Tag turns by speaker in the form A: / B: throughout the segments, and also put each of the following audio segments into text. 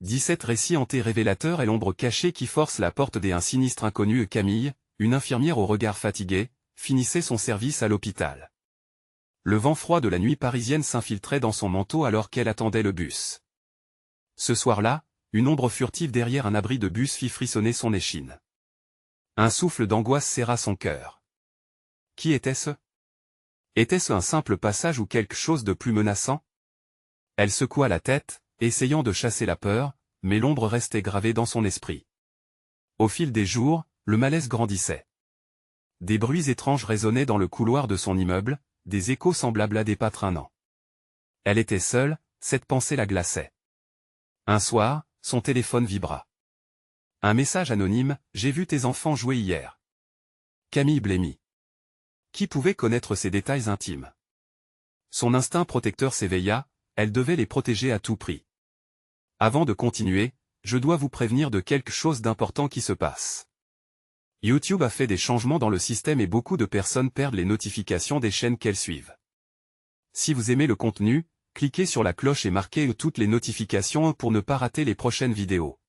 A: 17 récits hantés révélateurs et l'ombre cachée qui force la porte un sinistre inconnu. Camille, une infirmière au regard fatigué, finissait son service à l'hôpital. Le vent froid de la nuit parisienne s'infiltrait dans son manteau alors qu'elle attendait le bus. Ce soir-là, une ombre furtive derrière un abri de bus fit frissonner son échine. Un souffle d'angoisse serra son cœur. Qui était-ce? Était-ce un simple passage ou quelque chose de plus menaçant? Elle secoua la tête, essayant de chasser la peur, mais l'ombre restait gravée dans son esprit. Au fil des jours, le malaise grandissait. Des bruits étranges résonnaient dans le couloir de son immeuble, des échos semblables à des pas traînants. Elle était seule, cette pensée la glaçait. Un soir, son téléphone vibra. Un message anonyme: « J'ai vu tes enfants jouer hier. » Camille blêmit. Qui pouvait connaître ces détails intimes? Son instinct protecteur s'éveilla, elle devait les protéger à tout prix. Avant de continuer, je dois vous prévenir de quelque chose d'important qui se passe. YouTube a fait des changements dans le système et beaucoup de personnes perdent les notifications des chaînes qu'elles suivent. Si vous aimez le contenu, cliquez sur la cloche et marquez toutes les notifications pour ne pas rater les prochaines vidéos.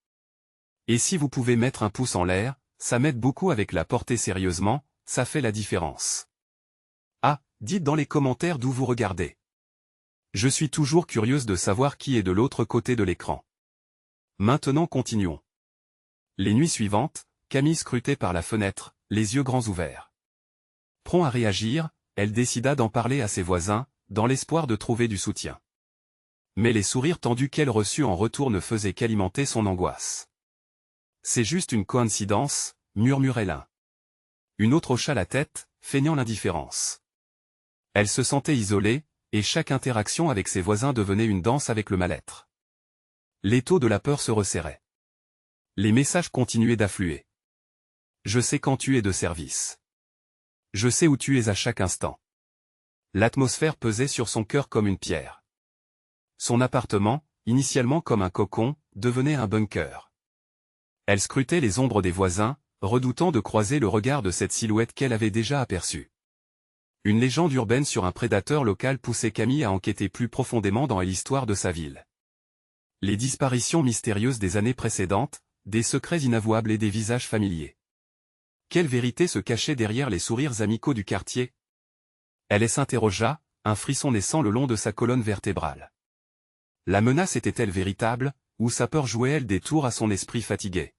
A: Et si vous pouvez mettre un pouce en l'air, ça m'aide beaucoup avec la portée sérieusement, ça fait la différence. Ah, dites dans les commentaires d'où vous regardez. Je suis toujours curieuse de savoir qui est de l'autre côté de l'écran. Maintenant continuons. Les nuits suivantes, Camille scrutait par la fenêtre, les yeux grands ouverts. Prompt à réagir, elle décida d'en parler à ses voisins, dans l'espoir de trouver du soutien. Mais les sourires tendus qu'elle reçut en retour ne faisaient qu'alimenter son angoisse. C'est juste une coïncidence, murmurait l'un. Une autre hocha la tête, feignant l'indifférence. Elle se sentait isolée, et chaque interaction avec ses voisins devenait une danse avec le mal-être. L'étau de la peur se resserrait. Les messages continuaient d'affluer. Je sais quand tu es de service. Je sais où tu es à chaque instant. L'atmosphère pesait sur son cœur comme une pierre. Son appartement, initialement comme un cocon, devenait un bunker. Elle scrutait les ombres des voisins, redoutant de croiser le regard de cette silhouette qu'elle avait déjà aperçue. Une légende urbaine sur un prédateur local poussait Camille à enquêter plus profondément dans l'histoire de sa ville. Les disparitions mystérieuses des années précédentes, des secrets inavouables et des visages familiers. Quelle vérité se cachait derrière les sourires amicaux du quartier? Elle s'interrogea, un frisson naissant le long de sa colonne vertébrale. La menace était-elle véritable, ou sa peur jouait-elle des tours à son esprit fatigué?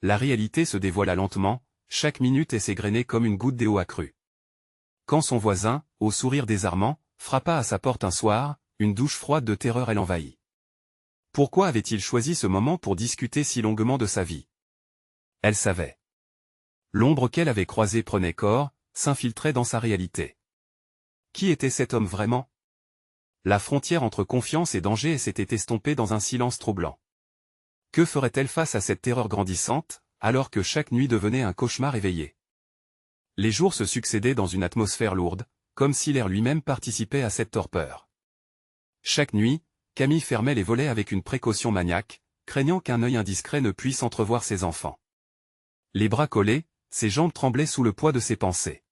A: La réalité se dévoila lentement, chaque minute s'égrenait comme une goutte d'eau accrue. Quand son voisin, au sourire désarmant, frappa à sa porte un soir, une douche froide de terreur l'envahit. Pourquoi avait-il choisi ce moment pour discuter si longuement de sa vie? Elle savait. L'ombre qu'elle avait croisée prenait corps, s'infiltrait dans sa réalité. Qui était cet homme vraiment? La frontière entre confiance et danger s'était estompée dans un silence troublant. Que ferait-elle face à cette terreur grandissante, alors que chaque nuit devenait un cauchemar éveillé? Les jours se succédaient dans une atmosphère lourde, comme si l'air lui-même participait à cette torpeur. Chaque nuit, Camille fermait les volets avec une précaution maniaque, craignant qu'un œil indiscret ne puisse entrevoir ses enfants. Les bras collés, ses jambes tremblaient sous le poids de ses pensées.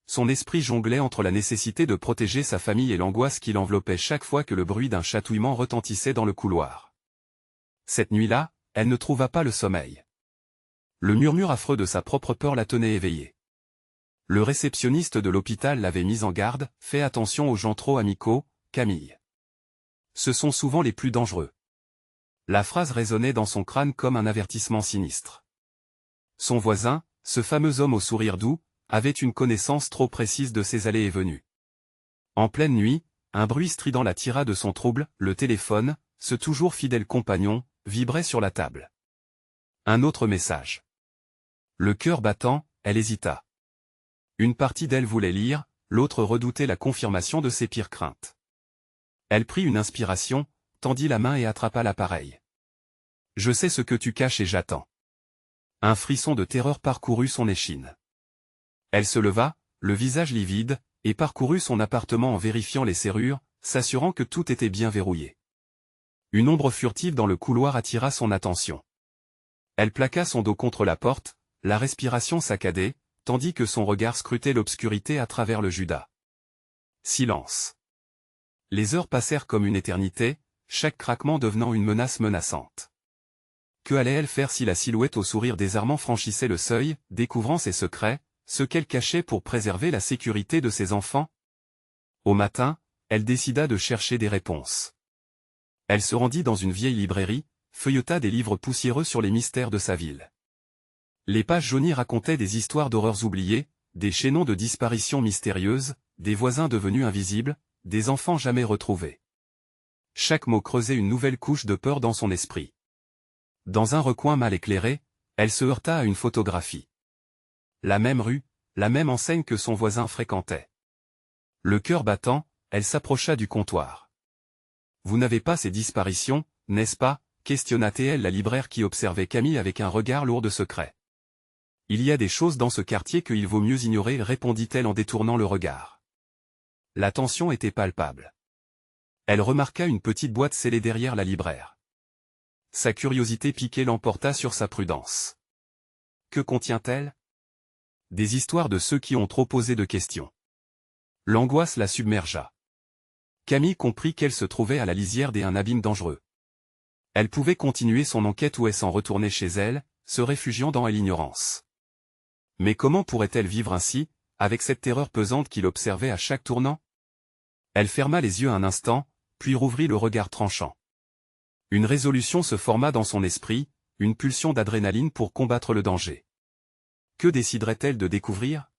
A: Son esprit jonglait entre la nécessité de protéger sa famille et l'angoisse qui l'enveloppait chaque fois que le bruit d'un chatouillement retentissait dans le couloir. Cette nuit-là, elle ne trouva pas le sommeil. Le murmure affreux de sa propre peur la tenait éveillée. Le réceptionniste de l'hôpital l'avait mise en garde, « Fais attention aux gens trop amicaux, Camille. Ce sont souvent les plus dangereux. » La phrase résonnait dans son crâne comme un avertissement sinistre. Son voisin, ce fameux homme au sourire doux, avait une connaissance trop précise de ses allées et venues. En pleine nuit, un bruit strident la tira de son trouble, le téléphone, ce toujours fidèle compagnon, vibrait sur la table. Un autre message. Le cœur battant, elle hésita. Une partie d'elle voulait lire, l'autre redoutait la confirmation de ses pires craintes. Elle prit une inspiration, tendit la main et attrapa l'appareil. « Je sais ce que tu caches et j'attends. » Un frisson de terreur parcourut son échine. Elle se leva, le visage livide, et parcourut son appartement en vérifiant les serrures, s'assurant que tout était bien verrouillé. Une ombre furtive dans le couloir attira son attention. Elle plaqua son dos contre la porte, la respiration saccadée, tandis que son regard scrutait l'obscurité à travers le judas. Silence. Les heures passèrent comme une éternité, chaque craquement devenant une menace menaçante. Que allait-elle faire si la silhouette au sourire désarmant franchissait le seuil, découvrant ses secrets, ce qu'elle cachait pour préserver la sécurité de ses enfants? Au matin, elle décida de chercher des réponses. Elle se rendit dans une vieille librairie, feuilleta des livres poussiéreux sur les mystères de sa ville. Les pages jaunies racontaient des histoires d'horreurs oubliées, des chaînons de disparitions mystérieuses, des voisins devenus invisibles, des enfants jamais retrouvés. Chaque mot creusait une nouvelle couche de peur dans son esprit. Dans un recoin mal éclairé, elle se heurta à une photographie. La même rue, la même enseigne que son voisin fréquentait. Le cœur battant, elle s'approcha du comptoir. « Vous n'avez pas ces disparitions, n'est-ce pas ?» questionna-t-elle la libraire qui observait Camille avec un regard lourd de secret. « Il y a des choses dans ce quartier qu'il vaut mieux ignorer, répondit-elle en détournant le regard. La tension était palpable. Elle remarqua une petite boîte scellée derrière la libraire. Sa curiosité piquée l'emporta sur sa prudence. Que contient-elle? Des histoires de ceux qui ont trop posé de questions. L'angoisse la submergea. Camille comprit qu'elle se trouvait à la lisière d'un abîme dangereux. Elle pouvait continuer son enquête ou s'en retourner chez elle, se réfugiant dans l'ignorance. Mais comment pourrait-elle vivre ainsi, avec cette terreur pesante qui l'observait à chaque tournant? Elle ferma les yeux un instant, puis rouvrit le regard tranchant. Une résolution se forma dans son esprit, une pulsion d'adrénaline pour combattre le danger. Que déciderait-elle de découvrir?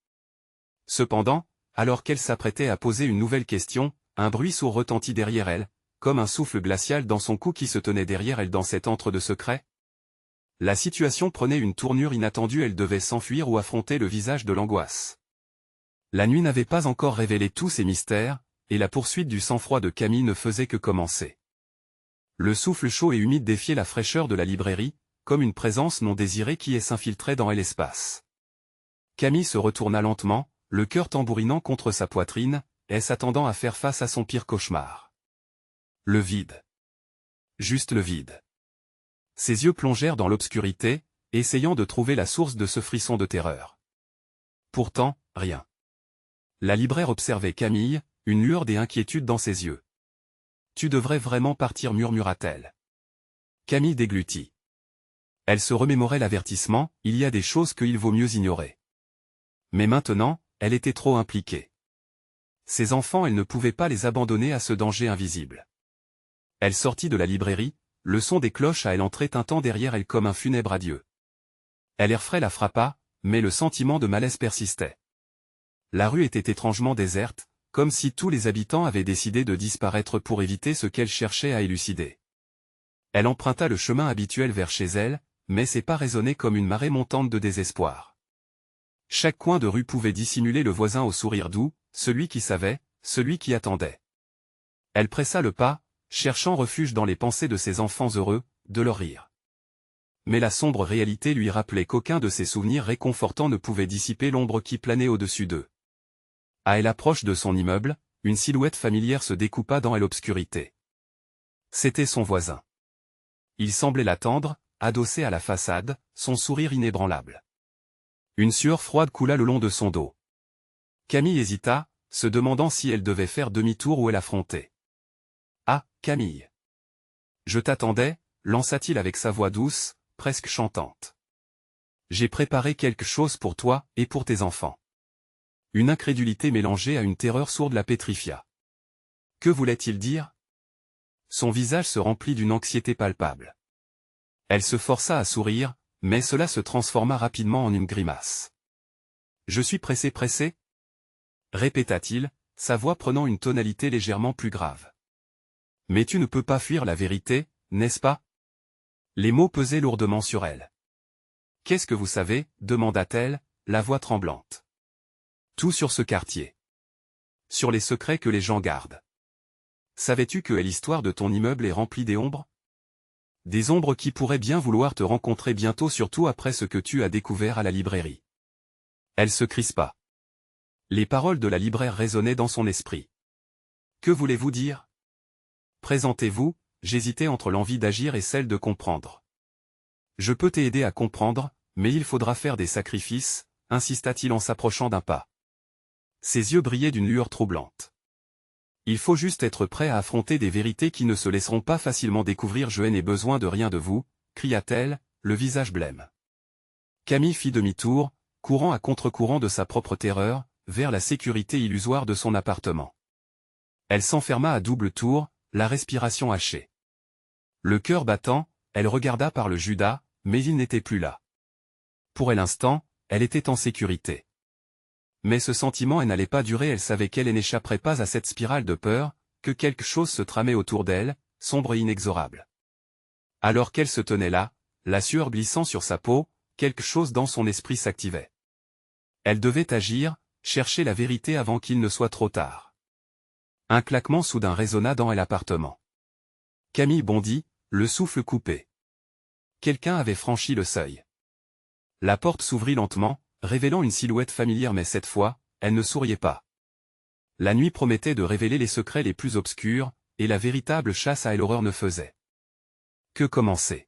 A: Cependant, alors qu'elle s'apprêtait à poser une nouvelle question, un bruit sourd retentit derrière elle, comme un souffle glacial dans son cou qui se tenait derrière elle dans cet antre de secret. La situation prenait une tournure inattendue, elle devait s'enfuir ou affronter le visage de l'angoisse. La nuit n'avait pas encore révélé tous ses mystères, et la poursuite du sang-froid de Camille ne faisait que commencer. Le souffle chaud et humide défiait la fraîcheur de la librairie, comme une présence non désirée qui s'infiltrait dans l'espace. Camille se retourna lentement, le cœur tambourinant contre sa poitrine, s'attendant à faire face à son pire cauchemar. Le vide. Juste le vide. Ses yeux plongèrent dans l'obscurité, essayant de trouver la source de ce frisson de terreur. Pourtant, rien. La libraire observait Camille, une lueur d'inquiétude dans ses yeux. « Tu devrais vraiment partir, murmura-t-elle. Camille déglutit. Elle se remémorait l'avertissement, il y a des choses qu'il vaut mieux ignorer. Mais maintenant, elle était trop impliquée. Ses enfants, elle ne pouvait pas les abandonner à ce danger invisible. Elle sortit de la librairie, le son des cloches à elle entrait tintant derrière elle comme un funèbre adieu. L'air frais la frappa, mais le sentiment de malaise persistait. La rue était étrangement déserte, comme si tous les habitants avaient décidé de disparaître pour éviter ce qu'elle cherchait à élucider. Elle emprunta le chemin habituel vers chez elle, mais ses pas résonnaient comme une marée montante de désespoir. Chaque coin de rue pouvait dissimuler le voisin au sourire doux, celui qui savait, celui qui attendait. Elle pressa le pas, cherchant refuge dans les pensées de ses enfants heureux, de leur rire. Mais la sombre réalité lui rappelait qu'aucun de ses souvenirs réconfortants ne pouvait dissiper l'ombre qui planait au-dessus d'eux. À l'approche de son immeuble, une silhouette familière se découpa dans l'obscurité. C'était son voisin. Il semblait l'attendre, adossé à la façade, son sourire inébranlable. Une sueur froide coula le long de son dos. Camille hésita, se demandant si elle devait faire demi-tour ou l'affronter. « Ah, Camille. Je t'attendais » lança-t-il avec sa voix douce, presque chantante. « J'ai préparé quelque chose pour toi et pour tes enfants. » Une incrédulité mélangée à une terreur sourde la pétrifia. Que voulait-il dire? Son visage se remplit d'une anxiété palpable. Elle se força à sourire, mais cela se transforma rapidement en une grimace. « Je suis pressé, répéta-t-il, sa voix prenant une tonalité légèrement plus grave. « Mais tu ne peux pas fuir la vérité, n'est-ce pas ?» Les mots pesaient lourdement sur elle. « Qu'est-ce que vous savez ?» demanda-t-elle, la voix tremblante. « Tout sur ce quartier. Sur les secrets que les gens gardent. Savais-tu que l'histoire de ton immeuble est remplie d'ombres? Des ombres qui pourraient bien vouloir te rencontrer bientôt, surtout après ce que tu as découvert à la librairie. » Elle se crispa. Les paroles de la libraire résonnaient dans son esprit. « Que voulez-vous dire? Présentez-vous » j'hésitais entre l'envie d'agir et celle de comprendre. « Je peux t'aider à comprendre, mais il faudra faire des sacrifices, » insista-t-il en s'approchant d'un pas. Ses yeux brillaient d'une lueur troublante. Il faut juste être prêt à affronter des vérités qui ne se laisseront pas facilement découvrir. Je n'ai besoin de rien de vous, cria-t-elle, le visage blême. Camille fit demi-tour, courant à contre-courant de sa propre terreur, vers la sécurité illusoire de son appartement. Elle s'enferma à double tour, la respiration hachée. Le cœur battant, elle regarda par le Judas, mais il n'était plus là. Pour l'instant, elle était en sécurité. Mais ce sentiment n'allait pas durer. Elle savait qu'elle n'échapperait pas à cette spirale de peur, que quelque chose se tramait autour d'elle, sombre et inexorable. Alors qu'elle se tenait là, la sueur glissant sur sa peau, quelque chose dans son esprit s'activait. Elle devait agir, chercher la vérité avant qu'il ne soit trop tard. Un claquement soudain résonna dans l'appartement. Camille bondit, le souffle coupé. Quelqu'un avait franchi le seuil. La porte s'ouvrit lentement, révélant une silhouette familière, mais cette fois, elle ne souriait pas. La nuit promettait de révéler les secrets les plus obscurs, et la véritable chasse à l'horreur ne faisait que commencer.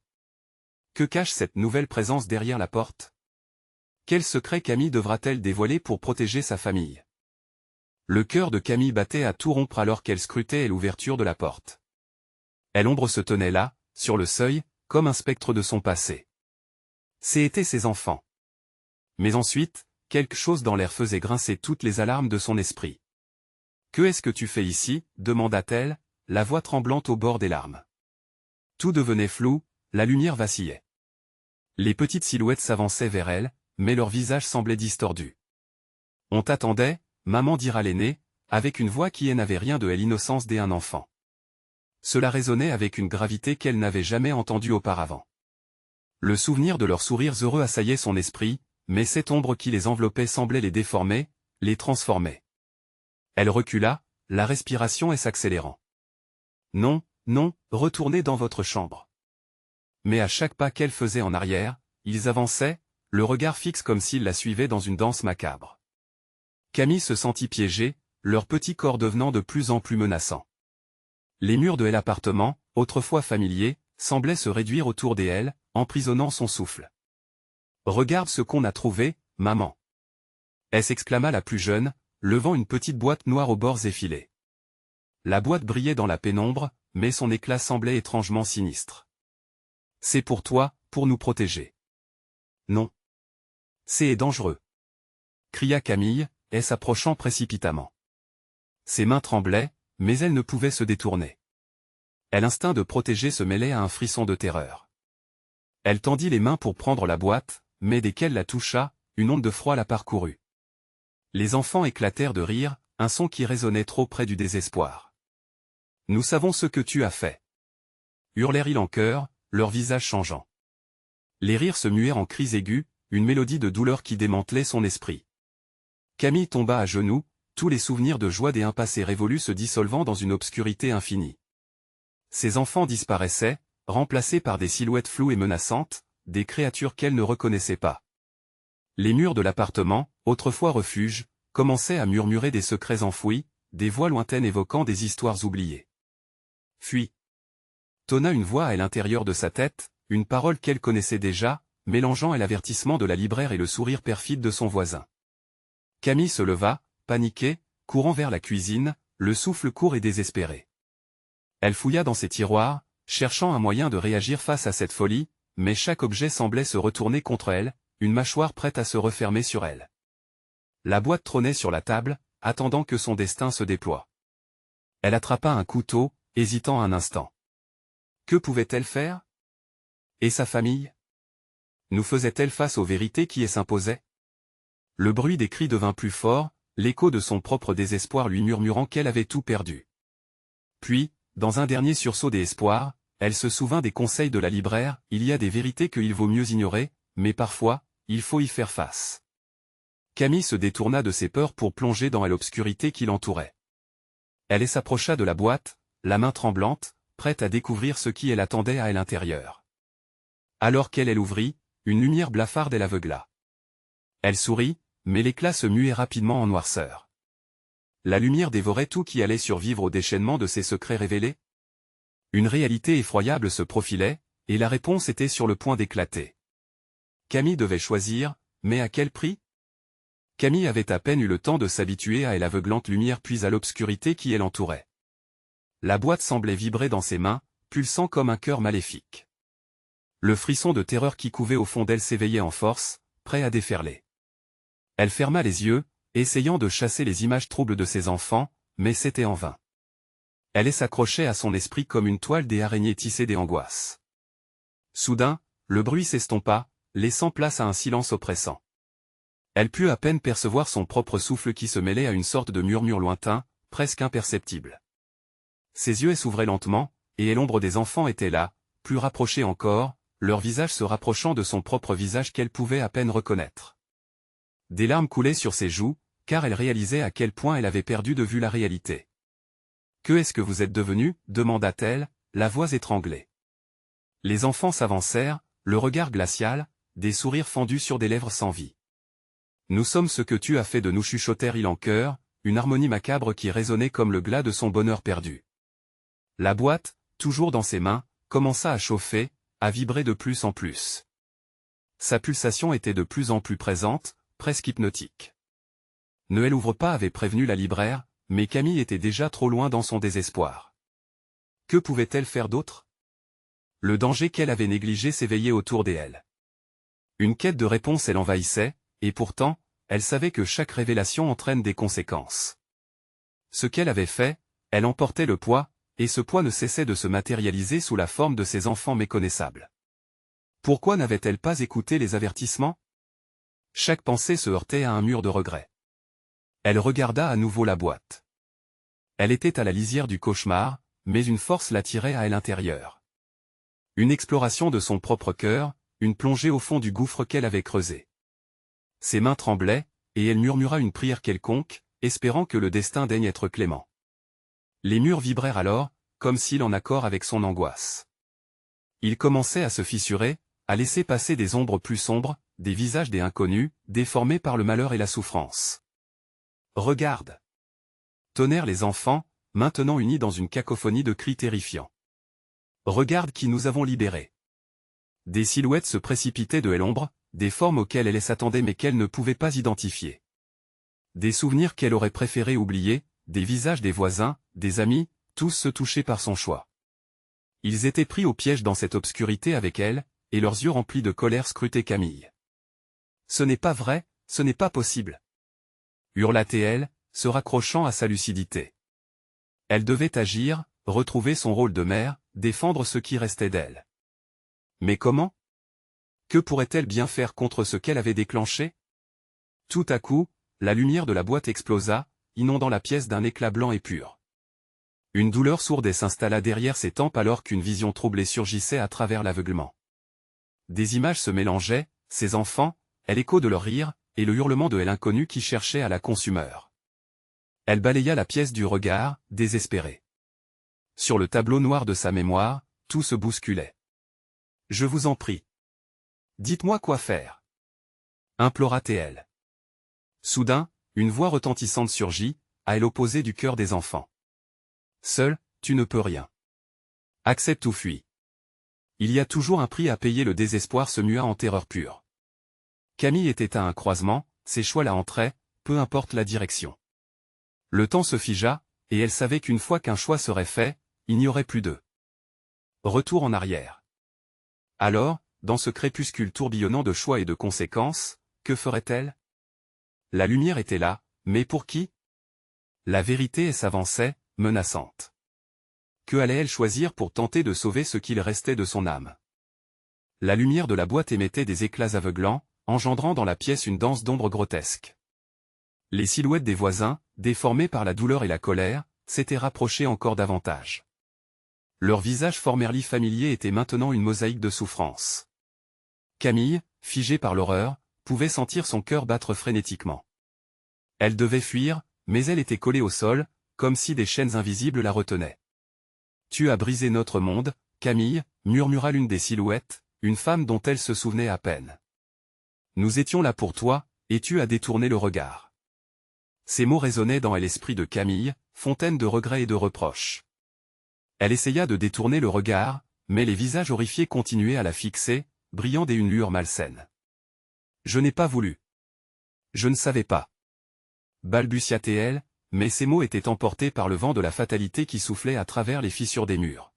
A: Que cache cette nouvelle présence derrière la porte? Quel secret Camille devra-t-elle dévoiler pour protéger sa famille? Le cœur de Camille battait à tout rompre alors qu'elle scrutait l'ouverture de la porte. L'ombre se tenait là, sur le seuil, comme un spectre de son passé. C'étaient ses enfants. Mais ensuite, quelque chose dans l'air faisait grincer toutes les alarmes de son esprit. « Que est-ce que tu fais ici ?» demanda-t-elle, la voix tremblante au bord des larmes. Tout devenait flou, la lumière vacillait. Les petites silhouettes s'avançaient vers elle, mais leurs visages semblaient distordus. « On t'attendait, maman, dira l'aînée, avec une voix qui n'avait rien de l'innocence d'un enfant. Cela résonnait avec une gravité qu'elle n'avait jamais entendue auparavant. Le souvenir de leurs sourires heureux assaillait son esprit, mais cette ombre qui les enveloppait semblait les déformer, les transformer. Elle recula, la respiration s'accélérant. « Non, non, retournez dans votre chambre. » Mais à chaque pas qu'elle faisait en arrière, ils avançaient, le regard fixe comme s'ils la suivaient dans une danse macabre. Camille se sentit piégée, leur petit corps devenant de plus en plus menaçant. Les murs de l'appartement, autrefois familiers, semblaient se réduire autour d'elle, emprisonnant son souffle. « Regarde ce qu'on a trouvé, maman. » s'exclama la plus jeune, levant une petite boîte noire aux bords effilés. La boîte brillait dans la pénombre, mais son éclat semblait étrangement sinistre. « C'est pour toi, pour nous protéger. »« Non. C'est dangereux. » cria Camille, s'approchant précipitamment. Ses mains tremblaient, mais elle ne pouvait se détourner. L'instinct de protéger se mêlait à un frisson de terreur. Elle tendit les mains pour prendre la boîte, mais dès qu'elle la toucha, une onde de froid la parcourut. Les enfants éclatèrent de rire, un son qui résonnait trop près du désespoir. « Nous savons ce que tu as fait. » hurlèrent-ils en chœur, leur visage changeant. Les rires se muèrent en cris aigus, une mélodie de douleur qui démantelait son esprit. Camille tomba à genoux, tous les souvenirs de joie d'un passé révolu se dissolvant dans une obscurité infinie. Ses enfants disparaissaient, remplacés par des silhouettes floues et menaçantes, des créatures qu'elle ne reconnaissait pas. Les murs de l'appartement, autrefois refuge, commençaient à murmurer des secrets enfouis, des voix lointaines évoquant des histoires oubliées. « Fuis !» tonna une voix à l'intérieur de sa tête, une parole qu'elle connaissait déjà, mélangeant l'avertissement de la libraire et le sourire perfide de son voisin. Camille se leva, paniquée, courant vers la cuisine, le souffle court et désespéré. Elle fouilla dans ses tiroirs, cherchant un moyen de réagir face à cette folie, mais chaque objet semblait se retourner contre elle, une mâchoire prête à se refermer sur elle. La boîte trônait sur la table, attendant que son destin se déploie. Elle attrapa un couteau, hésitant un instant. Que pouvait-elle faire? Et sa famille? Nous faisait-elle face aux vérités qui s'imposaient? Le bruit des cris devint plus fort, l'écho de son propre désespoir lui murmurant qu'elle avait tout perdu. Puis, dans un dernier sursaut d'espoir, elle se souvint des conseils de la libraire, il y a des vérités qu'il vaut mieux ignorer, mais parfois, il faut y faire face. Camille se détourna de ses peurs pour plonger dans l'obscurité qui l'entourait. Elle s'approcha de la boîte, la main tremblante, prête à découvrir ce qui l'attendait à l'intérieur. Alors qu'elle l'ouvrit, une lumière blafarde l'aveugla. Elle sourit, mais l'éclat se muait rapidement en noirceur. La lumière dévorait tout qui allait survivre au déchaînement de ses secrets révélés. Une réalité effroyable se profilait, et la réponse était sur le point d'éclater. Camille devait choisir, mais à quel prix? Camille avait à peine eu le temps de s'habituer à l'aveuglante lumière puis à l'obscurité qui l'entourait. La boîte semblait vibrer dans ses mains, pulsant comme un cœur maléfique. Le frisson de terreur qui couvait au fond d'elle s'éveillait en force, prêt à déferler. Elle ferma les yeux, essayant de chasser les images troubles de ses enfants, mais c'était en vain. Elle s'accrochait à son esprit comme une toile des araignées tissées des angoisses. Soudain, le bruit s'estompa, laissant place à un silence oppressant. Elle put à peine percevoir son propre souffle qui se mêlait à une sorte de murmure lointain, presque imperceptible. Ses yeux s'ouvraient lentement, et l'ombre des enfants était là, plus rapprochée encore, leur visage se rapprochant de son propre visage qu'elle pouvait à peine reconnaître. Des larmes coulaient sur ses joues, car elle réalisait à quel point elle avait perdu de vue la réalité. « Que est-ce que vous êtes devenu » demanda-t-elle, la voix étranglée. Les enfants s'avancèrent, le regard glacial, des sourires fendus sur des lèvres sans vie. « Nous sommes ce que tu as fait de nous, chuchotèrent-ils en chœur, une harmonie macabre qui résonnait comme le glas de son bonheur perdu. La boîte, toujours dans ses mains, commença à chauffer, à vibrer de plus en plus. Sa pulsation était de plus en plus présente, presque hypnotique. Ne elle ouvre pas avait prévenu la libraire, mais Camille était déjà trop loin dans son désespoir. Que pouvait-elle faire d'autre? Le danger qu'elle avait négligé s'éveillait autour d'elle. Une quête de réponse l'envahissait, et pourtant, elle savait que chaque révélation entraîne des conséquences. Ce qu'elle avait fait, elle emportait le poids, et ce poids ne cessait de se matérialiser sous la forme de ses enfants méconnaissables. Pourquoi n'avait-elle pas écouté les avertissements? Chaque pensée se heurtait à un mur de regret. Elle regarda à nouveau la boîte. Elle était à la lisière du cauchemar, mais une force l'attirait à l'intérieur. Une exploration de son propre cœur, une plongée au fond du gouffre qu'elle avait creusé. Ses mains tremblaient, et elle murmura une prière quelconque, espérant que le destin daigne être clément. Les murs vibrèrent alors, comme s'il en accord avec son angoisse. Ils commençaient à se fissurer, à laisser passer des ombres plus sombres, des visages des inconnus, déformés par le malheur et la souffrance. « Regarde !» tonnèrent les enfants, maintenant unis dans une cacophonie de cris terrifiants. « Regarde qui nous avons libérés !» Des silhouettes se précipitaient de l'ombre, des formes auxquelles elle s'attendait mais qu'elle ne pouvait pas identifier. Des souvenirs qu'elle aurait préféré oublier, des visages des voisins, des amis, tous se touchaient par son choix. Ils étaient pris au piège dans cette obscurité avec elle, et leurs yeux remplis de colère scrutaient Camille. « Ce n'est pas vrai, ce n'est pas possible !» hurla-t-elle, se raccrochant à sa lucidité. Elle devait agir, retrouver son rôle de mère, défendre ce qui restait d'elle. Mais comment? Que pourrait-elle bien faire contre ce qu'elle avait déclenché? Tout à coup, la lumière de la boîte explosa, inondant la pièce d'un éclat blanc et pur. Une douleur sourde s'installa derrière ses tempes alors qu'une vision troublée surgissait à travers l'aveuglement. Des images se mélangeaient, ses enfants, l'écho de leur rire, et le hurlement de l'inconnu qui cherchait à la consumeur. Elle balaya la pièce du regard, désespérée. Sur le tableau noir de sa mémoire, tout se bousculait. « Je vous en prie. Dites-moi quoi faire. » implora-t-elle. Soudain, une voix retentissante surgit, à l'opposé du cœur des enfants. « Seul, tu ne peux rien. Accepte ou fuis. Il y a toujours un prix à payer. » Le désespoir se mua en terreur pure. Camille était à un croisement, ses choix la hantraient, peu importe la direction. Le temps se figea, et elle savait qu'une fois qu'un choix serait fait, il n'y aurait plus de retour en arrière. Alors, dans ce crépuscule tourbillonnant de choix et de conséquences, que ferait-elle? La lumière était là, mais pour qui? La vérité s'avançait, menaçante. Que allait-elle choisir pour tenter de sauver ce qu'il restait de son âme? La lumière de la boîte émettait des éclats aveuglants, engendrant dans la pièce une danse d'ombres grotesques. Les silhouettes des voisins, déformées par la douleur et la colère, s'étaient rapprochées encore davantage. Leurs visages formèrent familiers étaient maintenant une mosaïque de souffrance. Camille, figée par l'horreur, pouvait sentir son cœur battre frénétiquement. Elle devait fuir, mais elle était collée au sol, comme si des chaînes invisibles la retenaient. « Tu as brisé notre monde, Camille » murmura l'une des silhouettes, une femme dont elle se souvenait à peine. « Nous étions là pour toi, et tu as détourné le regard. » Ces mots résonnaient dans l'esprit de Camille, fontaine de regrets et de reproches. Elle essaya de détourner le regard, mais les visages horrifiés continuaient à la fixer, brillant d'une lueur malsaine. « Je n'ai pas voulu. Je ne savais pas. » balbutia-t-elle, mais ces mots étaient emportés par le vent de la fatalité qui soufflait à travers les fissures des murs.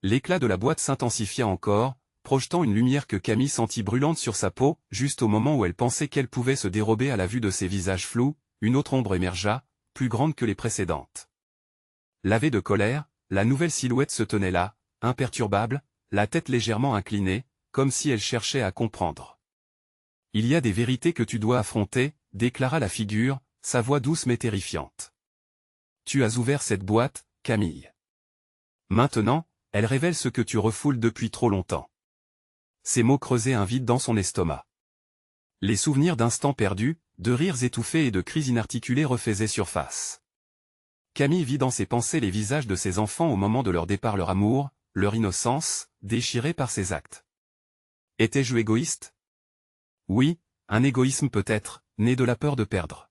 A: L'éclat de la boîte s'intensifia encore, projetant une lumière que Camille sentit brûlante sur sa peau, juste au moment où elle pensait qu'elle pouvait se dérober à la vue de ces visages flous, une autre ombre émergea, plus grande que les précédentes. Lavée de colère, la nouvelle silhouette se tenait là, imperturbable, la tête légèrement inclinée, comme si elle cherchait à comprendre. « Il y a des vérités que tu dois affronter », déclara la figure, sa voix douce mais terrifiante. « Tu as ouvert cette boîte, Camille. Maintenant, elle révèle ce que tu refoules depuis trop longtemps. » Ces mots creusaient un vide dans son estomac. Les souvenirs d'instants perdus, de rires étouffés et de cris inarticulés refaisaient surface. Camille vit dans ses pensées les visages de ses enfants au moment de leur départ, leur amour, leur innocence, déchirés par ses actes. Étais-je égoïste? Oui, un égoïsme peut-être, né de la peur de perdre.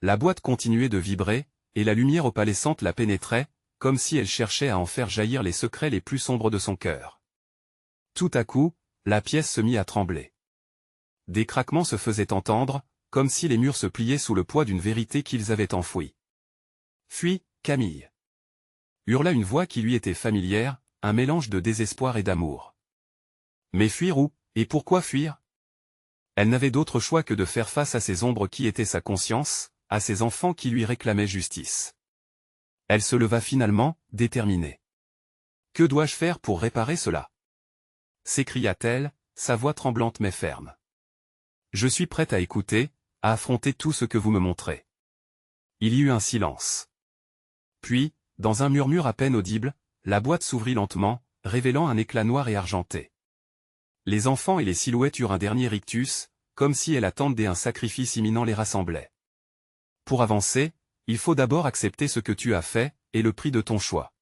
A: La boîte continuait de vibrer, et la lumière opalescente la pénétrait, comme si elle cherchait à en faire jaillir les secrets les plus sombres de son cœur. Tout à coup, la pièce se mit à trembler. Des craquements se faisaient entendre, comme si les murs se pliaient sous le poids d'une vérité qu'ils avaient enfouie. « Fuis, Camille !» hurla une voix qui lui était familière, un mélange de désespoir et d'amour. Mais fuir où, et pourquoi fuir? Elle n'avait d'autre choix que de faire face à ces ombres qui étaient sa conscience, à ces enfants qui lui réclamaient justice. Elle se leva finalement, déterminée. « Que dois-je faire pour réparer cela ?» s'écria-t-elle, sa voix tremblante mais ferme. « Je suis prête à écouter, à affronter tout ce que vous me montrez. » Il y eut un silence. Puis, dans un murmure à peine audible, la boîte s'ouvrit lentement, révélant un éclat noir et argenté. Les enfants et les silhouettes eurent un dernier rictus, comme si elle attendait un sacrifice imminent les rassemblait. Pour avancer, il faut d'abord accepter ce que tu as fait, et le prix de ton choix.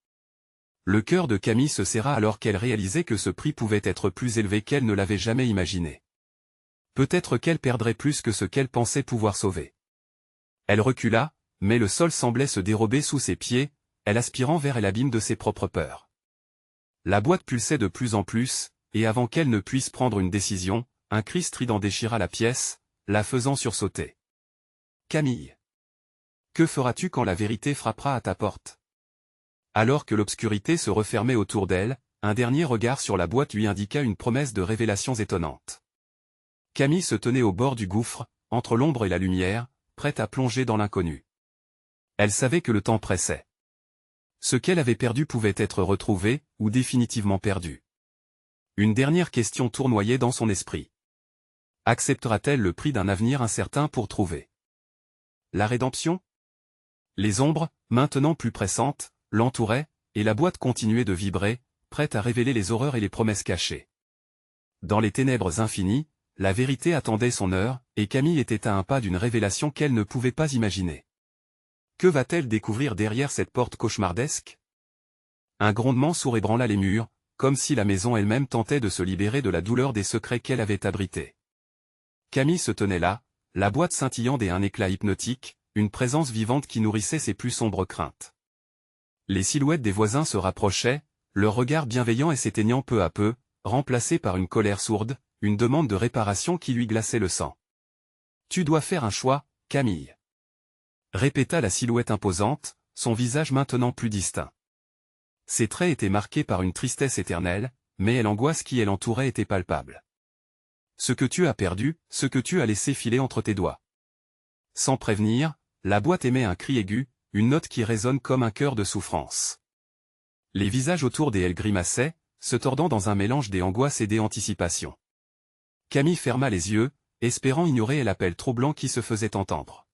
A: Le cœur de Camille se serra alors qu'elle réalisait que ce prix pouvait être plus élevé qu'elle ne l'avait jamais imaginé. Peut-être qu'elle perdrait plus que ce qu'elle pensait pouvoir sauver. Elle recula, mais le sol semblait se dérober sous ses pieds, elle aspirant vers l'abîme de ses propres peurs. La boîte pulsait de plus en plus, et avant qu'elle ne puisse prendre une décision, un cri strident déchira la pièce, la faisant sursauter. « Camille! Que feras-tu quand la vérité frappera à ta porte ?» Alors que l'obscurité se refermait autour d'elle, un dernier regard sur la boîte lui indiqua une promesse de révélations étonnantes. Camille se tenait au bord du gouffre, entre l'ombre et la lumière, prête à plonger dans l'inconnu. Elle savait que le temps pressait. Ce qu'elle avait perdu pouvait être retrouvé, ou définitivement perdu. Une dernière question tournoyait dans son esprit. Acceptera-t-elle le prix d'un avenir incertain pour trouver la rédemption? Les ombres, maintenant plus pressantes, l'entouraient, et la boîte continuait de vibrer, prête à révéler les horreurs et les promesses cachées. Dans les ténèbres infinies, la vérité attendait son heure, et Camille était à un pas d'une révélation qu'elle ne pouvait pas imaginer. Que va-t-elle découvrir derrière cette porte cauchemardesque? Un grondement sourd ébranla les murs, comme si la maison elle-même tentait de se libérer de la douleur des secrets qu'elle avait abrités. Camille se tenait là, la boîte scintillant d'un éclat hypnotique, une présence vivante qui nourrissait ses plus sombres craintes. Les silhouettes des voisins se rapprochaient, leur regard bienveillant et s'éteignant peu à peu, remplacés par une colère sourde, une demande de réparation qui lui glaçait le sang. « Tu dois faire un choix, Camille. » répéta la silhouette imposante, son visage maintenant plus distinct. Ses traits étaient marqués par une tristesse éternelle, mais l'angoisse qui l'entourait était palpable. Ce que tu as perdu, ce que tu as laissé filer entre tes doigts. Sans prévenir, la boîte émet un cri aigu, une note qui résonne comme un cœur de souffrance. Les visages autour d'elle grimaçaient, se tordant dans un mélange des angoisses et des anticipations. Camille ferma les yeux, espérant ignorer l'appel troublant qui se faisait entendre.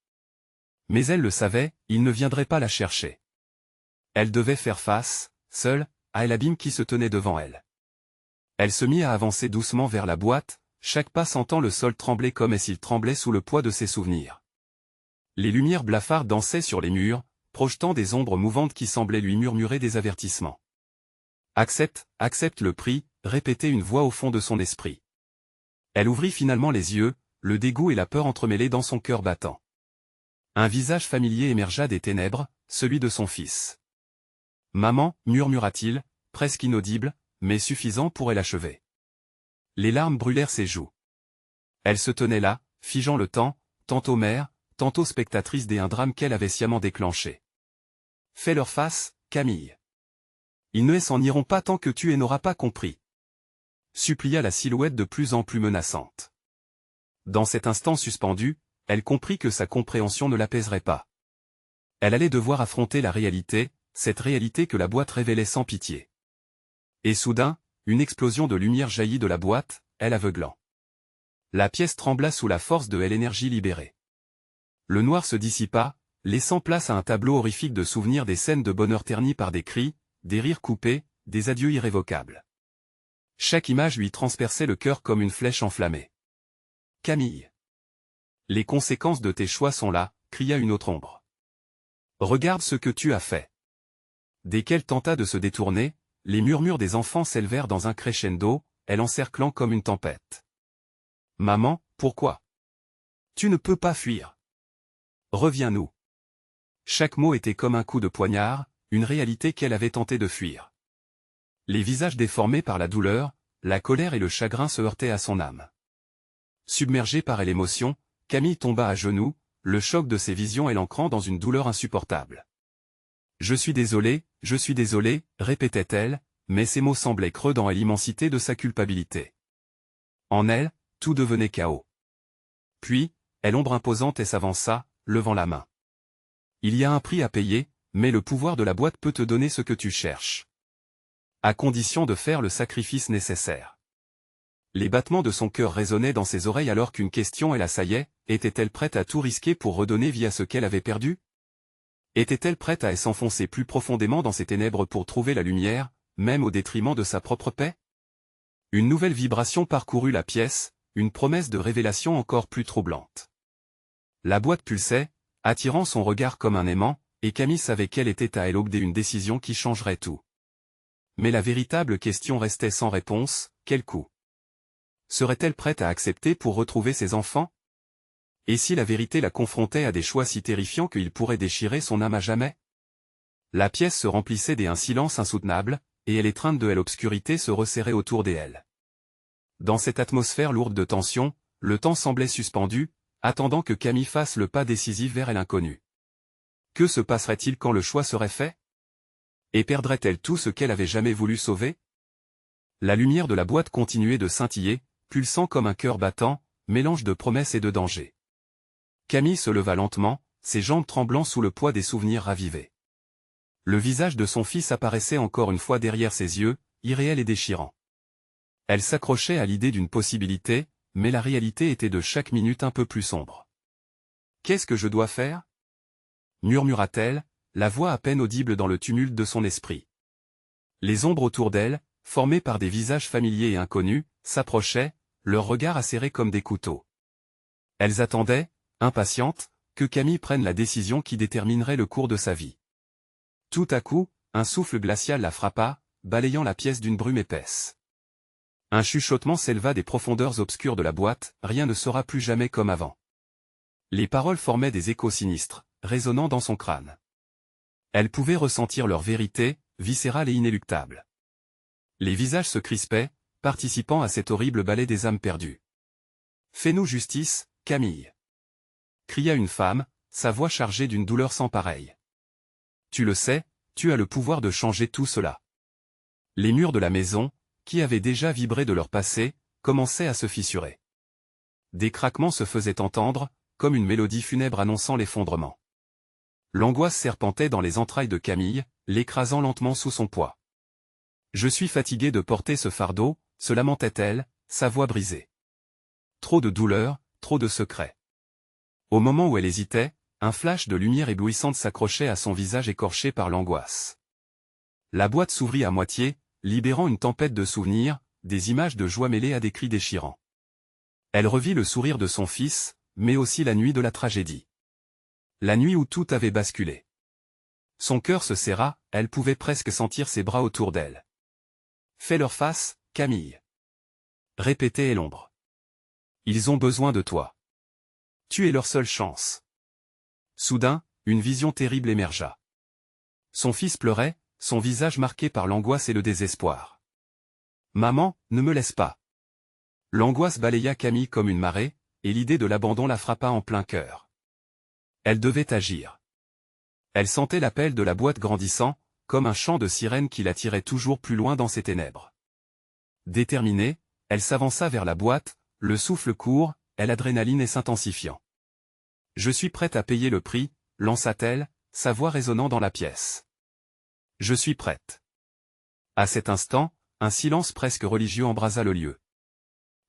A: Mais elle le savait, il ne viendrait pas la chercher. Elle devait faire face, seule, à l'abîme qui se tenait devant elle. Elle se mit à avancer doucement vers la boîte, chaque pas sentant le sol trembler comme s'il tremblait sous le poids de ses souvenirs. Les lumières blafardes dansaient sur les murs, projetant des ombres mouvantes qui semblaient lui murmurer des avertissements. « Accepte, accepte le prix », répétait une voix au fond de son esprit. Elle ouvrit finalement les yeux, le dégoût et la peur entremêlés dans son cœur battant. Un visage familier émergea des ténèbres, celui de son fils. « Maman », murmura-t-il, presque inaudible, mais suffisant pour l'achever. Les larmes brûlèrent ses joues. Elle se tenait là, figeant le temps, tantôt mère, tantôt spectatrice d'un drame qu'elle avait sciemment déclenché. Fais leur face, Camille. Ils ne s'en iront pas tant que tu n'auras pas compris. Supplia la silhouette de plus en plus menaçante. Dans cet instant suspendu, elle comprit que sa compréhension ne l'apaiserait pas. Elle allait devoir affronter la réalité, cette réalité que la boîte révélait sans pitié. Et soudain, une explosion de lumière jaillit de la boîte, elle aveuglant. La pièce trembla sous la force de l'énergie libérée. Le noir se dissipa, laissant place à un tableau horrifique de souvenirs, des scènes de bonheur ternies par des cris, des rires coupés, des adieux irrévocables. Chaque image lui transperçait le cœur comme une flèche enflammée. « Camille. Les conséquences de tes choix sont là, » cria une autre ombre. « Regarde ce que tu as fait. » Dès qu'elle tenta de se détourner, les murmures des enfants s'élevèrent dans un crescendo, elle encerclant comme une tempête. « Maman, pourquoi? Tu ne peux pas fuir. Reviens-nous. » Chaque mot était comme un coup de poignard, une réalité qu'elle avait tenté de fuir. Les visages déformés par la douleur, la colère et le chagrin se heurtaient à son âme. Submergée par l'émotion, Camille tomba à genoux, le choc de ses visions l'ancrant dans une douleur insupportable. « Je suis désolée, répétait-elle, mais ces mots semblaient creux dans l'immensité de sa culpabilité. En elle, tout devenait chaos. Puis, l'ombre imposante s'avança, levant la main. « Il y a un prix à payer, mais le pouvoir de la boîte peut te donner ce que tu cherches. À condition de faire le sacrifice nécessaire. » Les battements de son cœur résonnaient dans ses oreilles alors qu'une question l'assaillait, était-elle prête à tout risquer pour redonner vie à ce qu'elle avait perdu? Était-elle prête à s'enfoncer plus profondément dans ces ténèbres pour trouver la lumière, même au détriment de sa propre paix? Une nouvelle vibration parcourut la pièce, une promesse de révélation encore plus troublante. La boîte pulsait, attirant son regard comme un aimant, et Camille savait qu'elle était à l'aube d'une décision qui changerait tout. Mais la véritable question restait sans réponse, quel coup? Serait-elle prête à accepter pour retrouver ses enfants? Et si la vérité la confrontait à des choix si terrifiants qu'il pourrait déchirer son âme à jamais? La pièce se remplissait d'un silence insoutenable, et l'étreinte de l'obscurité se resserrait autour d'elle. Dans cette atmosphère lourde de tension, le temps semblait suspendu, attendant que Camille fasse le pas décisif vers l'inconnu. Que se passerait-il quand le choix serait fait? Et perdrait-elle tout ce qu'elle avait jamais voulu sauver? La lumière de la boîte continuait de scintiller, pulsant comme un cœur battant, mélange de promesses et de danger. Camille se leva lentement, ses jambes tremblant sous le poids des souvenirs ravivés. Le visage de son fils apparaissait encore une fois derrière ses yeux, irréel et déchirant. Elle s'accrochait à l'idée d'une possibilité, mais la réalité était de chaque minute un peu plus sombre. « Qu'est-ce que je dois faire ?» murmura-t-elle, la voix à peine audible dans le tumulte de son esprit. Les ombres autour d'elle, formées par des visages familiers et inconnus, s'approchaient, leurs regards acérés comme des couteaux. Elles attendaient, impatientes, que Camille prenne la décision qui déterminerait le cours de sa vie. Tout à coup, un souffle glacial la frappa, balayant la pièce d'une brume épaisse. Un chuchotement s'éleva des profondeurs obscures de la boîte, rien ne sera plus jamais comme avant. Les paroles formaient des échos sinistres, résonnant dans son crâne. Elle pouvait ressentir leur vérité, viscérale et inéluctable. Les visages se crispaient, participant à cet horrible ballet des âmes perdues. « Fais-nous justice, Camille !» cria une femme, sa voix chargée d'une douleur sans pareille. « Tu le sais, tu as le pouvoir de changer tout cela. » Les murs de la maison, qui avaient déjà vibré de leur passé, commençaient à se fissurer. Des craquements se faisaient entendre, comme une mélodie funèbre annonçant l'effondrement. L'angoisse serpentait dans les entrailles de Camille, l'écrasant lentement sous son poids. « Je suis fatiguée de porter ce fardeau », se lamentait-elle, sa voix brisée. Trop de douleur, trop de secrets. Au moment où elle hésitait, un flash de lumière éblouissante s'accrochait à son visage écorché par l'angoisse. La boîte s'ouvrit à moitié, libérant une tempête de souvenirs, des images de joie mêlées à des cris déchirants. Elle revit le sourire de son fils, mais aussi la nuit de la tragédie. La nuit où tout avait basculé. Son cœur se serra, elle pouvait presque sentir ses bras autour d'elle. « Fais leur face, Camille. » répétait l'ombre. « Ils ont besoin de toi. Tu es leur seule chance. » Soudain, une vision terrible émergea. Son fils pleurait, son visage marqué par l'angoisse et le désespoir. « Maman, ne me laisse pas. » L'angoisse balaya Camille comme une marée, et l'idée de l'abandon la frappa en plein cœur. Elle devait agir. Elle sentait l'appel de la boîte grandissant, comme un chant de sirène qui l'attirait toujours plus loin dans ses ténèbres. Déterminée, elle s'avança vers la boîte, le souffle court, et l'adrénaline s'intensifiant. « Je suis prête à payer le prix », lança-t-elle, sa voix résonnant dans la pièce. « Je suis prête. » À cet instant, un silence presque religieux embrasa le lieu.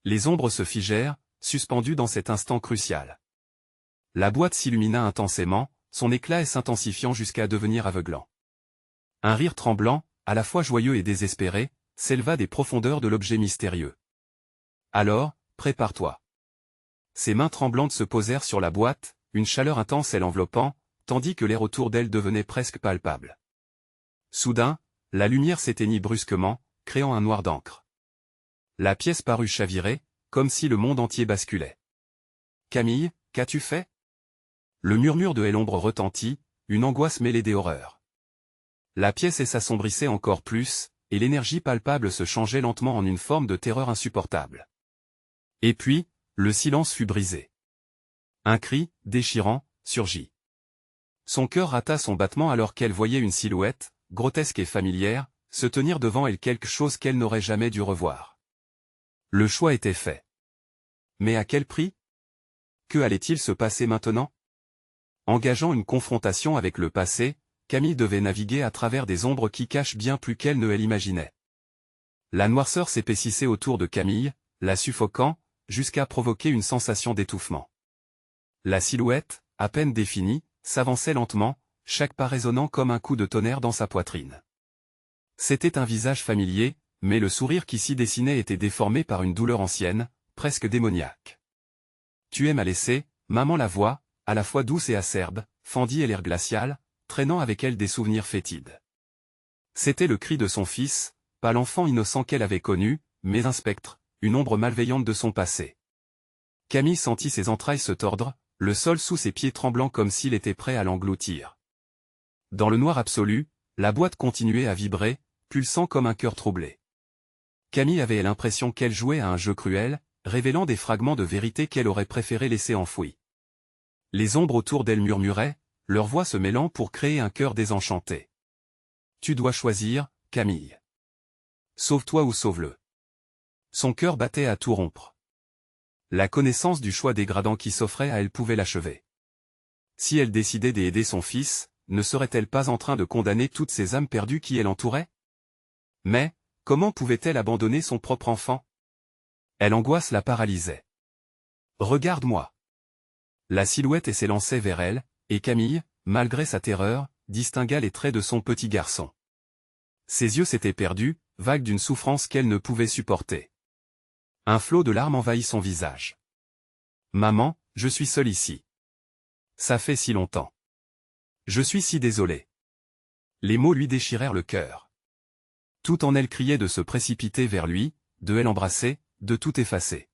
A: Les ombres se figèrent, suspendues dans cet instant crucial. La boîte s'illumina intensément, son éclat s'intensifiant jusqu'à devenir aveuglant. Un rire tremblant, à la fois joyeux et désespéré, s'éleva des profondeurs de l'objet mystérieux. « Alors, prépare-toi. » Ses mains tremblantes se posèrent sur la boîte, une chaleur intense l'enveloppant, tandis que l'air autour d'elle devenait presque palpable. Soudain, la lumière s'éteignit brusquement, créant un noir d'encre. La pièce parut chavirer, comme si le monde entier basculait. « Camille, qu'as-tu fait ?» Le murmure de l'ombre retentit, une angoisse mêlée des horreurs. La pièce s'assombrissait encore plus, et l'énergie palpable se changeait lentement en une forme de terreur insupportable. Et puis, le silence fut brisé. Un cri, déchirant, surgit. Son cœur rata son battement alors qu'elle voyait une silhouette, grotesque et familière, se tenir devant elle, quelque chose qu'elle n'aurait jamais dû revoir. Le choix était fait. Mais à quel prix? Que allait-il se passer maintenant? Engageant une confrontation avec le passé, Camille devait naviguer à travers des ombres qui cachent bien plus qu'elle ne l'imaginait. La noirceur s'épaississait autour de Camille, la suffoquant, jusqu'à provoquer une sensation d'étouffement. La silhouette, à peine définie, s'avançait lentement, chaque pas résonnant comme un coup de tonnerre dans sa poitrine. C'était un visage familier, mais le sourire qui s'y dessinait était déformé par une douleur ancienne, presque démoniaque. « Tu aimes à laisser, » maman la voix, à la fois douce et acerbe, fendit l'air glacial, traînant avec elle des souvenirs fétides. C'était le cri de son fils, pas l'enfant innocent qu'elle avait connu, mais un spectre, une ombre malveillante de son passé. Camille sentit ses entrailles se tordre, le sol sous ses pieds tremblant comme s'il était prêt à l'engloutir. Dans le noir absolu, la boîte continuait à vibrer, pulsant comme un cœur troublé. Camille avait l'impression qu'elle jouait à un jeu cruel, révélant des fragments de vérité qu'elle aurait préféré laisser enfouis. Les ombres autour d'elle murmuraient, leurs voix se mêlant pour créer un cœur désenchanté. « Tu dois choisir, Camille. Sauve-toi ou sauve-le. » Son cœur battait à tout rompre. La connaissance du choix dégradant qui s'offrait à elle pouvait l'achever. Si elle décidait d'aider son fils, ne serait-elle pas en train de condamner toutes ces âmes perdues qui l'entouraient? Mais, comment pouvait-elle abandonner son propre enfant? L'angoisse la paralysait. « Regarde-moi. » La silhouette s'élançait vers elle, et Camille, malgré sa terreur, distingua les traits de son petit garçon. Ses yeux s'étaient perdus, vagues d'une souffrance qu'elle ne pouvait supporter. Un flot de larmes envahit son visage. « Maman, je suis seule ici. Ça fait si longtemps. Je suis si désolée. » Les mots lui déchirèrent le cœur. Tout en elle criait de se précipiter vers lui, de l'embrasser, de tout effacer.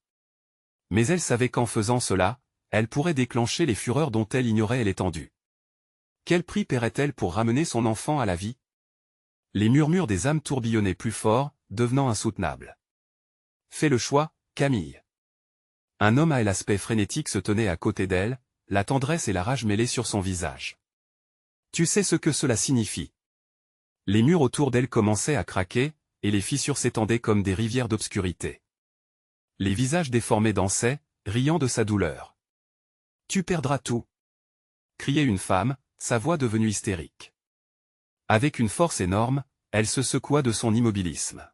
A: Mais elle savait qu'en faisant cela, elle pourrait déclencher les fureurs dont elle ignorait l'étendue. Quel prix paierait-elle pour ramener son enfant à la vie? Les murmures des âmes tourbillonnaient plus fort, devenant insoutenables. « Fais le choix, Camille. » Un homme à l'aspect frénétique se tenait à côté d'elle, la tendresse et la rage mêlées sur son visage. « Tu sais ce que cela signifie. » Les murs autour d'elle commençaient à craquer, et les fissures s'étendaient comme des rivières d'obscurité. Les visages déformés dansaient, riant de sa douleur. « Tu perdras tout. » criait une femme, sa voix devenue hystérique. Avec une force énorme, elle se secoua de son immobilisme.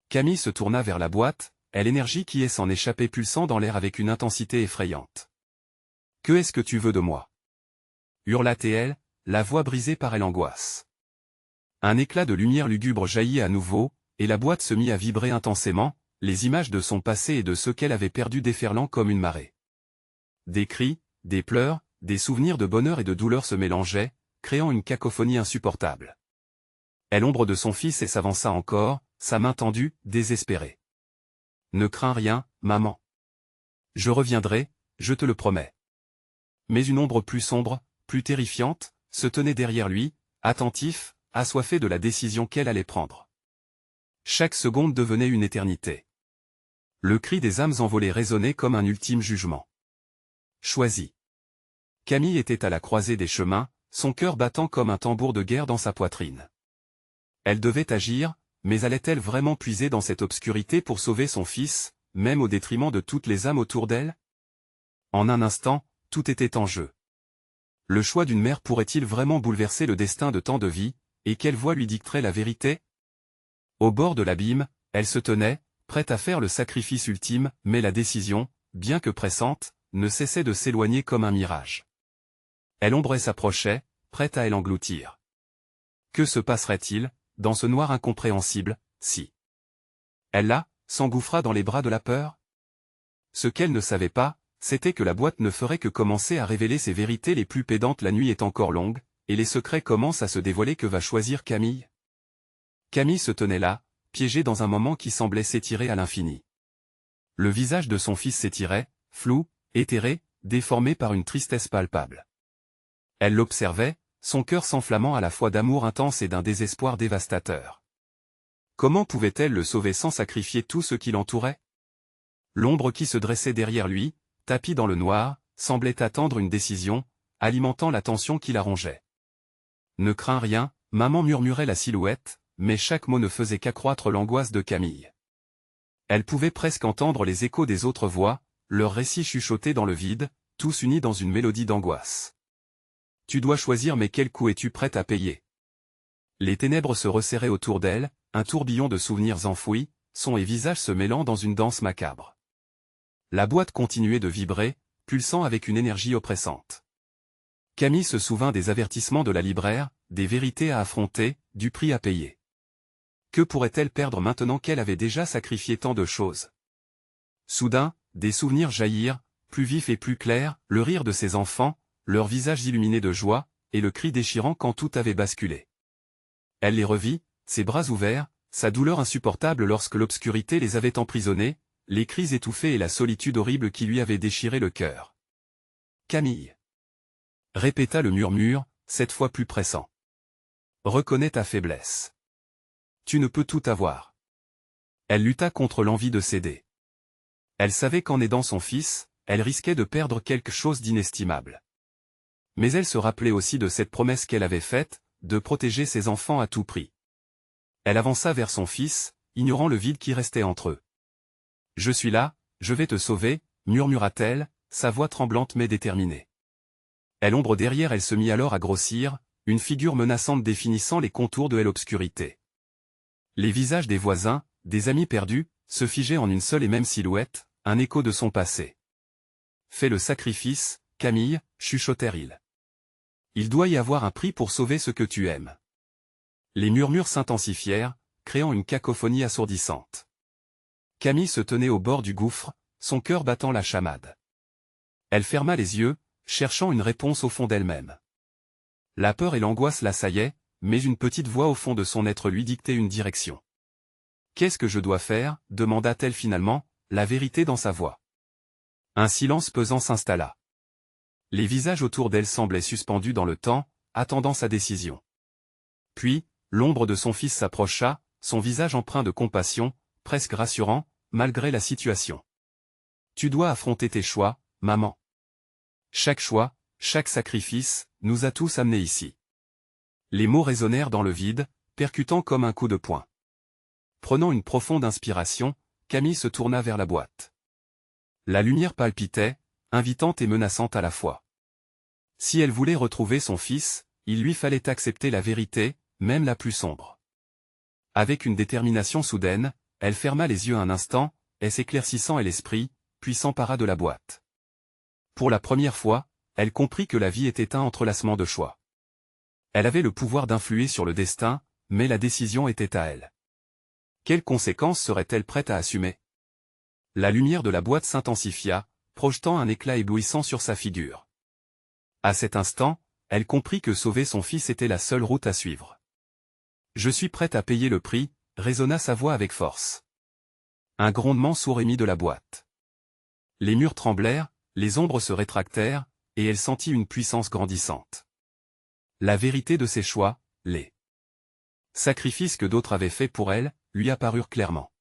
A: Camille se tourna vers la boîte, l'énergie qui s'en échappait pulsant dans l'air avec une intensité effrayante. « Que est-ce que tu veux de moi ?» hurla-t-elle, la voix brisée par l'angoisse. Un éclat de lumière lugubre jaillit à nouveau, et la boîte se mit à vibrer intensément, les images de son passé et de ceux qu'elle avait perdus déferlant comme une marée. Des cris, des pleurs, des souvenirs de bonheur et de douleur se mélangeaient, créant une cacophonie insupportable. L'ombre de son fils s'avança encore, sa main tendue, désespérée. « Ne crains rien, maman. Je reviendrai, je te le promets. » Mais une ombre plus sombre, plus terrifiante, se tenait derrière lui, attentif, assoiffé de la décision qu'elle allait prendre. Chaque seconde devenait une éternité. Le cri des âmes envolées résonnait comme un ultime jugement. « Choisis. Camille était à la croisée des chemins, son cœur battant comme un tambour de guerre dans sa poitrine. Elle devait agir, mais allait-elle vraiment puiser dans cette obscurité pour sauver son fils, même au détriment de toutes les âmes autour d'elle? En un instant, tout était en jeu. Le choix d'une mère pourrait-il vraiment bouleverser le destin de tant de vies, et quelle voix lui dicterait la vérité? Au bord de l'abîme, elle se tenait, prête à faire le sacrifice ultime, mais la décision, bien que pressante, ne cessait de s'éloigner comme un mirage. L'ombre s'approchait, prête à l'engloutir. Que se passerait-il, dans ce noir incompréhensible, si elle s'engouffra dans les bras de la peur? Ce qu'elle ne savait pas, c'était que la boîte ne ferait que commencer à révéler ses vérités les plus pédantes. La nuit est encore longue, et les secrets commencent à se dévoiler. Que va choisir Camille? Camille se tenait là, piégée dans un moment qui semblait s'étirer à l'infini. Le visage de son fils s'étirait, flou, éthéré, déformé par une tristesse palpable. Elle l'observait, son cœur s'enflammant à la fois d'amour intense et d'un désespoir dévastateur. Comment pouvait-elle le sauver sans sacrifier tout ce qui l'entourait? L'ombre qui se dressait derrière lui, tapie dans le noir, semblait attendre une décision, alimentant la tension qui la rongeait. Ne crains rien, maman, murmurait la silhouette, mais chaque mot ne faisait qu'accroître l'angoisse de Camille. Elle pouvait presque entendre les échos des autres voix, leurs récits chuchotés dans le vide, tous unis dans une mélodie d'angoisse. Tu dois choisir, mais quel coût es-tu prête à payer? Les ténèbres se resserraient autour d'elle, un tourbillon de souvenirs enfouis, sons et visages se mêlant dans une danse macabre. La boîte continuait de vibrer, pulsant avec une énergie oppressante. Camille se souvint des avertissements de la libraire, des vérités à affronter, du prix à payer. Que pourrait-elle perdre maintenant qu'elle avait déjà sacrifié tant de choses? Soudain, des souvenirs jaillirent, plus vifs et plus clairs, le rire de ses enfants, leurs visages illuminés de joie, et le cri déchirant quand tout avait basculé. Elle les revit, ses bras ouverts, sa douleur insupportable lorsque l'obscurité les avait emprisonnés, les cris étouffés et la solitude horrible qui lui avait déchiré le cœur. Camille, répéta le murmure, cette fois plus pressant. Reconnais ta faiblesse. Tu ne peux tout avoir. Elle lutta contre l'envie de céder. Elle savait qu'en aidant son fils, elle risquait de perdre quelque chose d'inestimable. Mais elle se rappelait aussi de cette promesse qu'elle avait faite, de protéger ses enfants à tout prix. Elle avança vers son fils, ignorant le vide qui restait entre eux. « Je suis là, je vais te sauver », murmura-t-elle, sa voix tremblante mais déterminée. L'ombre derrière elle se mit alors à grossir, une figure menaçante définissant les contours de l'obscurité. Les visages des voisins, des amis perdus, se figeaient en une seule et même silhouette, un écho de son passé. « Fais le sacrifice, Camille », chuchotèrent-ils. « Il doit y avoir un prix pour sauver ce que tu aimes. » Les murmures s'intensifièrent, créant une cacophonie assourdissante. Camille se tenait au bord du gouffre, son cœur battant la chamade. Elle ferma les yeux, cherchant une réponse au fond d'elle-même. La peur et l'angoisse l'assaillaient, mais une petite voix au fond de son être lui dictait une direction. « Qu'est-ce que je dois faire » demanda-t-elle finalement, la vérité dans sa voix. Un silence pesant s'installa. Les visages autour d'elle semblaient suspendus dans le temps, attendant sa décision. Puis, l'ombre de son fils s'approcha, son visage empreint de compassion, presque rassurant, malgré la situation. « Tu dois affronter tes choix, maman. Chaque choix, chaque sacrifice, nous a tous amenés ici. » Les mots résonnèrent dans le vide, percutant comme un coup de poing. Prenant une profonde inspiration, Camille se tourna vers la boîte. La lumière palpitait, invitante et menaçante à la fois. Si elle voulait retrouver son fils, il lui fallait accepter la vérité, même la plus sombre. Avec une détermination soudaine, elle ferma les yeux un instant, et s'éclaircissant l'esprit, puis s'empara de la boîte. Pour la première fois, elle comprit que la vie était un entrelacement de choix. Elle avait le pouvoir d'influer sur le destin, mais la décision était à elle. Quelles conséquences serait-elle prête à assumer? La lumière de la boîte s'intensifia, projetant un éclat éblouissant sur sa figure. À cet instant, elle comprit que sauver son fils était la seule route à suivre. « Je suis prête à payer le prix », résonna sa voix avec force. Un grondement sourd émit de la boîte. Les murs tremblèrent, les ombres se rétractèrent, et elle sentit une puissance grandissante. La vérité de ses choix, les sacrifices que d'autres avaient faits pour elle, lui apparurent clairement.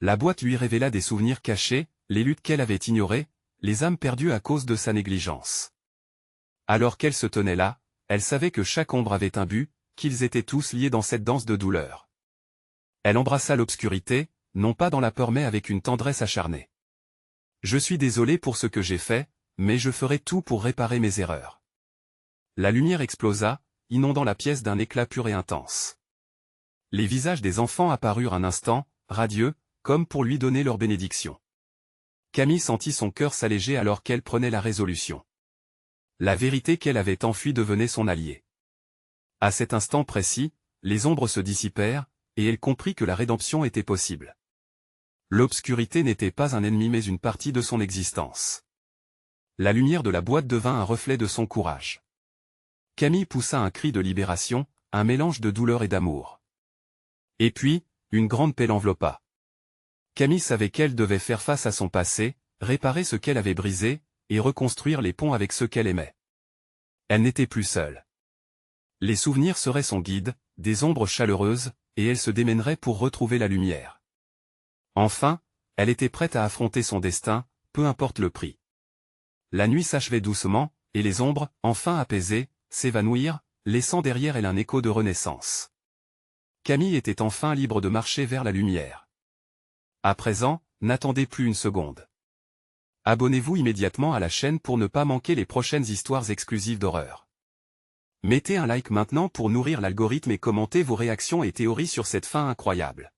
A: La boîte lui révéla des souvenirs cachés, les luttes qu'elle avait ignorées, les âmes perdues à cause de sa négligence. Alors qu'elle se tenait là, elle savait que chaque ombre avait un but, qu'ils étaient tous liés dans cette danse de douleur. Elle embrassa l'obscurité, non pas dans la peur mais avec une tendresse acharnée. Je suis désolé pour ce que j'ai fait, mais je ferai tout pour réparer mes erreurs. La lumière explosa, inondant la pièce d'un éclat pur et intense. Les visages des enfants apparurent un instant, radieux, comme pour lui donner leur bénédiction. Camille sentit son cœur s'alléger alors qu'elle prenait la résolution. La vérité qu'elle avait enfuie devenait son allié. À cet instant précis, les ombres se dissipèrent, et elle comprit que la rédemption était possible. L'obscurité n'était pas un ennemi mais une partie de son existence. La lumière de la boîte devint un reflet de son courage. Camille poussa un cri de libération, un mélange de douleur et d'amour. Et puis, une grande paix l'enveloppa. Camille savait qu'elle devait faire face à son passé, réparer ce qu'elle avait brisé, et reconstruire les ponts avec ceux qu'elle aimait. Elle n'était plus seule. Les souvenirs seraient son guide, des ombres chaleureuses, et elle se démènerait pour retrouver la lumière. Enfin, elle était prête à affronter son destin, peu importe le prix. La nuit s'achevait doucement, et les ombres, enfin apaisées, s'évanouirent, laissant derrière elle un écho de renaissance. Camille était enfin libre de marcher vers la lumière. À présent, n'attendez plus une seconde. Abonnez-vous immédiatement à la chaîne pour ne pas manquer les prochaines histoires exclusives d'horreur. Mettez un like maintenant pour nourrir l'algorithme et commentez vos réactions et théories sur cette fin incroyable.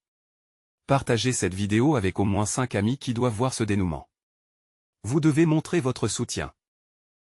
A: Partagez cette vidéo avec au moins 5 amis qui doivent voir ce dénouement. Vous devez montrer votre soutien.